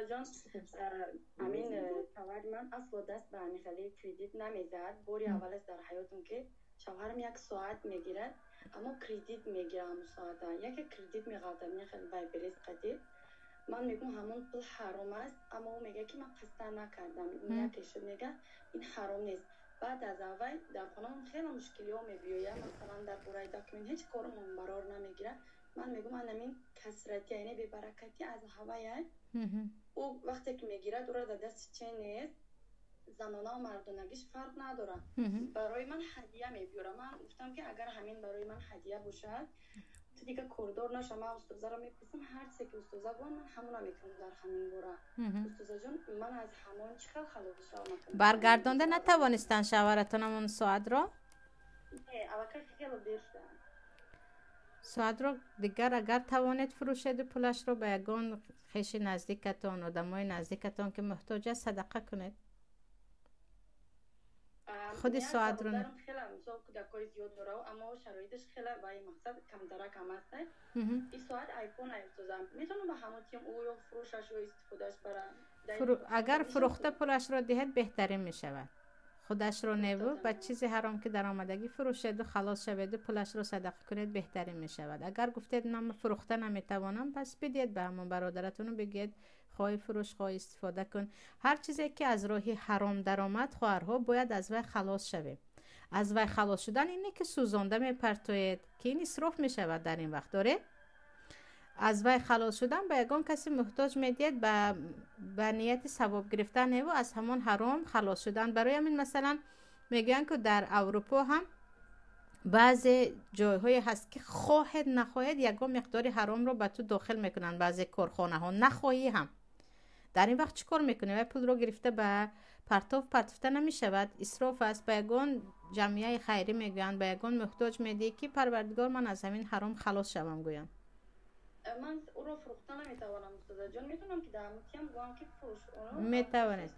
جان امین شوهر من اصلا دست به همیخالی کردیت نمیزد. باری اولش در حیاتم که شوهرم یک ساعت میگیرد اما کردیت میگیره همون ساعت یکی کردیت میگذارد میخواد بای بریز قدید من میگم همون پول حرام است اما او میگه که من قصد نکردم یکیش میگه این حرام نیست. بعد از اول در خانم خیلی مشکلی ها میبیوید مثلا در برای داکیومنت هیچ کارم برار نمیگیره. من میگم من این کسرتی یعنی بی برکتی از هوای او وقتی که میگیره دور در دست چه نیست زنانه و مردانگیش فرق نداره. برای من هدیه میبیوره. من گفتم که اگر همین برای من هدیه باشد تو دیگه کوردور نشم. من استوزا رو میپرسم هر چی که استوزا گفت من همونا میکنم در همین باره. استوزا جان من از همون چقدر خلاص شدم. برگردانده نتوانستن شوهرتون همون ساعت رو؟ نه اول خیلی دیر شد. ساعت رو دیگر اگر توانید فروشید پولش رو به یگان خیش نزدیکتان آدمای نزدیکتان که محتاج است صدقه کنید. خودی ساعت رو نه خیلی مثلا کودکای زیاد داره اما شرایطش خیلی برای مقصد کم درک هم است. این ساعت آیفون استوزا میتونم به همون تیم او یا فروشش و استفادهش برام اگر فروخته پولش رو دهید بهترین می شود. خودش رو نبود و چیزی حرام که در آمدگی فروشید و خلاص شوید و پولش رو صدقه کنید بهترین می شود. اگر گفتید من فروخته نمیتوانم پس بدید به همون برادرتون و بگید خواهی فروش خواهی استفاده کن. هر چیزی که از راهی حرام در آمد خواهرها باید از وی خلاص شوید. از وی خلاص شدن اینه که سوزانده میپرتوید که این اسراف می شود در این وقت داره. از وی خلاص شدن به یگان کسی محتاج میدید به نیت ثواب گرفتن و از همان حرام خلاص شدن. برای همین مثلا میگن که در اروپا هم بعضی جایهای هست که خواهد نخواهد یگان مقداری حرام رو به تو داخل میکنن. بعضی کارخانه ها نخواهی هم در این وقت چیکار میکنه؟ و پول رو گرفته به پرتفته نمیشود، اسراف است. به یگان جمعیه خیری میگن به یگان محتاج میدی که پروردگار من از همین حرام خلاص شوم گویم. من او رو فروختن نمیتوانم استاد جان. میتونم که در موتیم گویم که فروش میتوانید